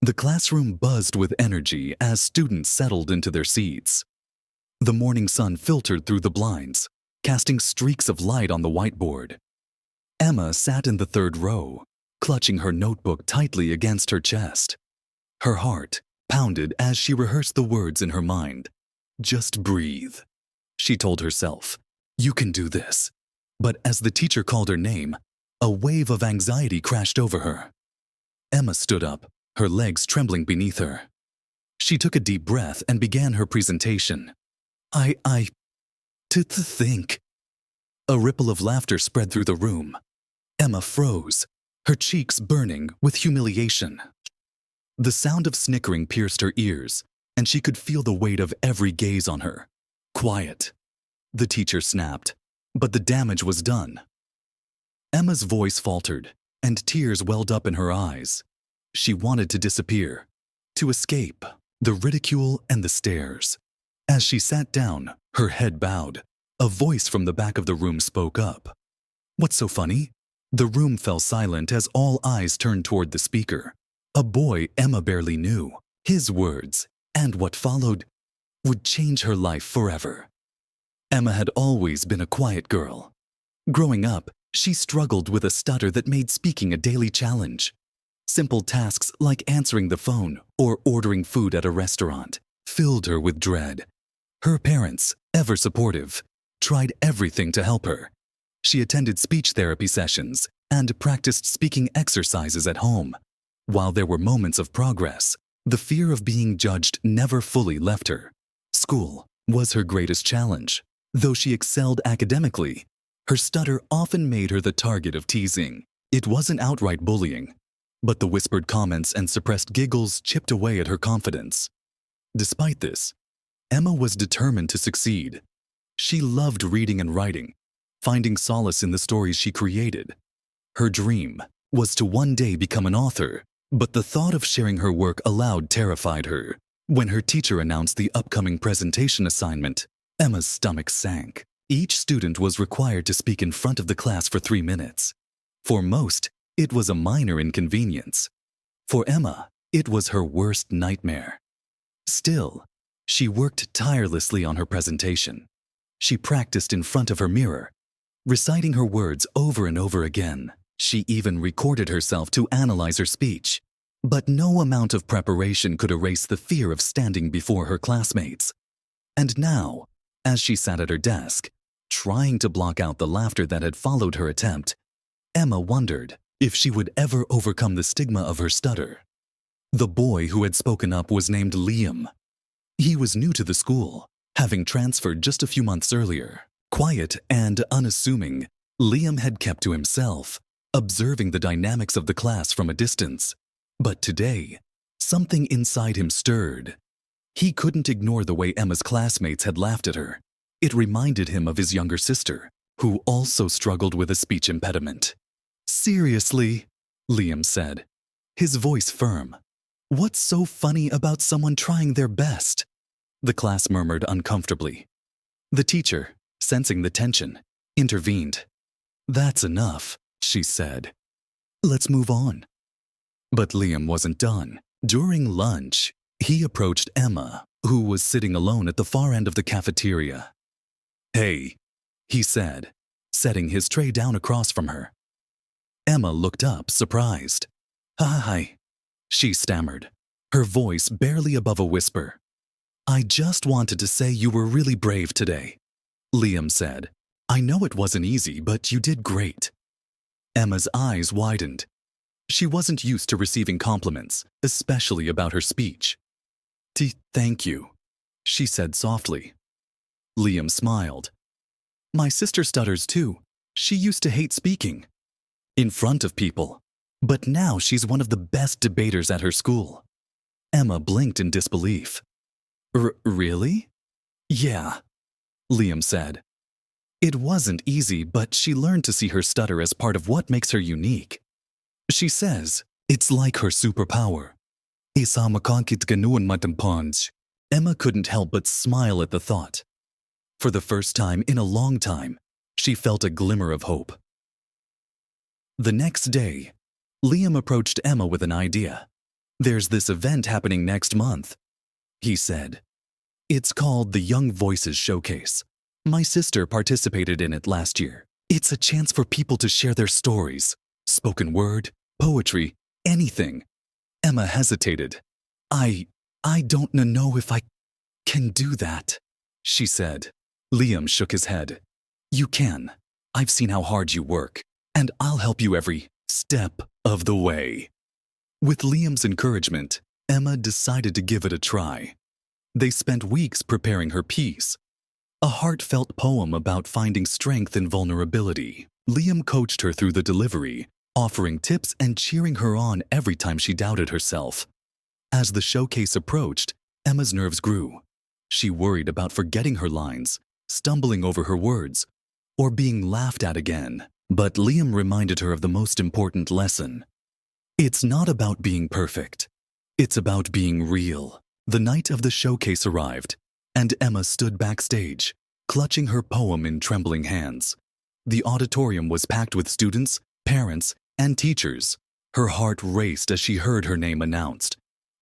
The classroom buzzed with energy as students settled into their seats. The morning sun filtered through the blinds, casting streaks of light on the whiteboard. Emma sat in the third row, clutching her notebook tightly against her chest. Her heart pounded as she rehearsed the words in her mind. Just breathe, she told herself. You can do this. But as the teacher called her name, a wave of anxiety crashed over her. Emma stood up, her legs trembling beneath her. She took a deep breath and began her presentation. To think. A ripple of laughter spread through the room. Emma froze, her cheeks burning with humiliation. The sound of snickering pierced her ears, and she could feel the weight of every gaze on her. Quiet. The teacher snapped, but the damage was done. Emma's voice faltered, and tears welled up in her eyes. She wanted to disappear, to escape the ridicule and the stares. As she sat down, her head bowed, a voice from the back of the room spoke up. What's so funny? The room fell silent as all eyes turned toward the speaker. A boy Emma barely knew. His words, and what followed, would change her life forever. Emma had always been a quiet girl. Growing up, she struggled with a stutter that made speaking a daily challenge. Simple tasks like answering the phone or ordering food at a restaurant filled her with dread. Her parents, ever supportive, tried everything to help her. She attended speech therapy sessions and practiced speaking exercises at home. While there were moments of progress, the fear of being judged never fully left her. School was her greatest challenge. Though she excelled academically, her stutter often made her the target of teasing. It wasn't outright bullying, but the whispered comments and suppressed giggles chipped away at her confidence. Despite this, Emma was determined to succeed. She loved reading and writing, finding solace in the stories she created. Her dream was to one day become an author, but the thought of sharing her work aloud terrified her. When her teacher announced the upcoming presentation assignment, Emma's stomach sank. Each student was required to speak in front of the class for 3 minutes. For most, it was a minor inconvenience. For Emma, it was her worst nightmare. Still, she worked tirelessly on her presentation. She practiced in front of her mirror, reciting her words over and over again. She even recorded herself to analyze her speech. But no amount of preparation could erase the fear of standing before her classmates. And now, as she sat at her desk, trying to block out the laughter that had followed her attempt, Emma wondered if she would ever overcome the stigma of her stutter. The boy who had spoken up was named Liam. He was new to the school, having transferred just a few months earlier. Quiet and unassuming, Liam had kept to himself, observing the dynamics of the class from a distance. But today, something inside him stirred. He couldn't ignore the way Emma's classmates had laughed at her. It reminded him of his younger sister, who also struggled with a speech impediment. "Seriously," Liam said, his voice firm. "What's so funny about someone trying their best?" The class murmured uncomfortably. The teacher, sensing the tension, intervened. "That's enough," she said. "Let's move on." But Liam wasn't done. During lunch, he approached Emma, who was sitting alone at the far end of the cafeteria. "Hey," he said, setting his tray down across from her. Emma looked up, surprised. "Hi," she stammered, her voice barely above a whisper. "I just wanted to say you were really brave today," Liam said. "I know it wasn't easy, but you did great." Emma's eyes widened. She wasn't used to receiving compliments, especially about her speech. Thank you," she said softly. Liam smiled. "My sister stutters too. She used to hate speaking in front of people, but now she's one of the best debaters at her school." Emma blinked in disbelief. Really?" "Yeah," Liam said. "It wasn't easy, but she learned to see her stutter as part of what makes her unique. She says it's like her superpower." Emma couldn't help but smile at the thought. For the first time in a long time, she felt a glimmer of hope. The next day, Liam approached Emma with an idea. "There's this event happening next month," he said. "It's called the Young Voices Showcase. My sister participated in it last year. It's a chance for people to share their stories, spoken word, poetry, anything." Emma hesitated. I don't know if I can do that," she said. Liam shook his head. "You can. I've seen how hard you work, and I'll help you every step of the way." With Liam's encouragement, Emma decided to give it a try. They spent weeks preparing her piece, a heartfelt poem about finding strength in vulnerability. Liam coached her through the delivery, offering tips and cheering her on every time she doubted herself. As the showcase approached, Emma's nerves grew. She worried about forgetting her lines, stumbling over her words, or being laughed at again. But Liam reminded her of the most important lesson. It's not about being perfect. It's about being real. The night of the showcase arrived, and Emma stood backstage, clutching her poem in trembling hands. The auditorium was packed with students, parents, and teachers. Her heart raced as she heard her name announced.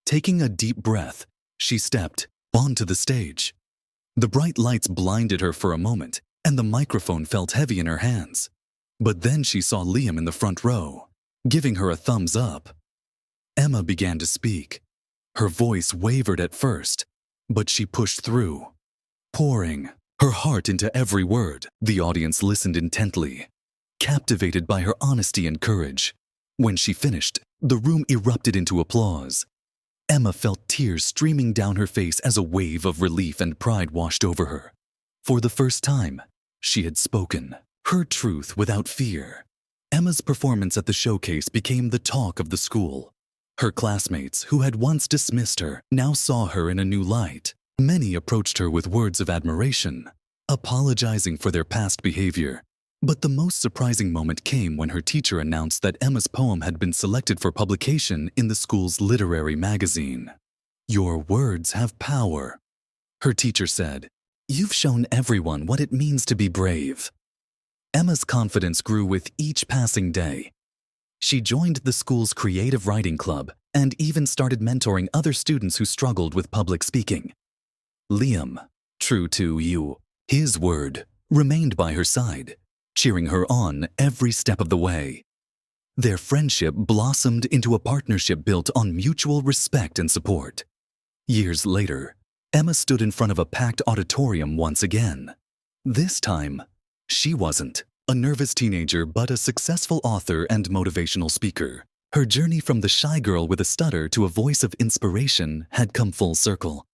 Taking a deep breath, she stepped onto the stage. The bright lights blinded her for a moment, and the microphone felt heavy in her hands. But then she saw Liam in the front row, giving her a thumbs up. Emma began to speak. Her voice wavered at first, but she pushed through, pouring her heart into every word. The audience listened intently, captivated by her honesty and courage. When she finished, the room erupted into applause. Emma felt tears streaming down her face as a wave of relief and pride washed over her. For the first time, she had spoken her truth without fear. Emma's performance at the showcase became the talk of the school. Her classmates, who had once dismissed her, now saw her in a new light. Many approached her with words of admiration, apologizing for their past behavior. But the most surprising moment came when her teacher announced that Emma's poem had been selected for publication in the school's literary magazine. "Your words have power," her teacher said. "You've shown everyone what it means to be brave." Emma's confidence grew with each passing day. She joined the school's creative writing club and even started mentoring other students who struggled with public speaking. Liam, true to his word, remained by her side, cheering her on every step of the way. Their friendship blossomed into a partnership built on mutual respect and support. Years later, Emma stood in front of a packed auditorium once again. This time, she wasn't a nervous teenager but a successful author and motivational speaker. Her journey from the shy girl with a stutter to a voice of inspiration had come full circle.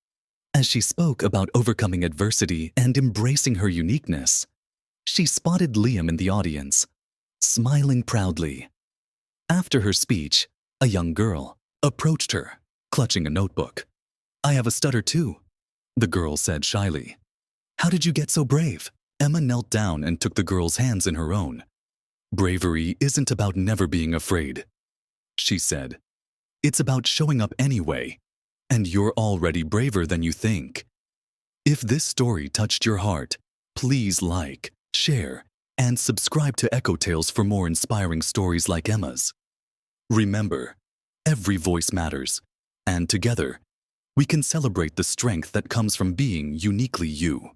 As she spoke about overcoming adversity and embracing her uniqueness, she spotted Liam in the audience, smiling proudly. After her speech, a young girl approached her, clutching a notebook. "I have a stutter too," the girl said shyly. "How did you get so brave?" Emma knelt down and took the girl's hands in her own. "Bravery isn't about never being afraid," she said. "It's about showing up anyway, and you're already braver than you think." If this story touched your heart, please like, share, and subscribe to Echo Tales for more inspiring stories like Emma's. Remember, every voice matters, and together, we can celebrate the strength that comes from being uniquely you.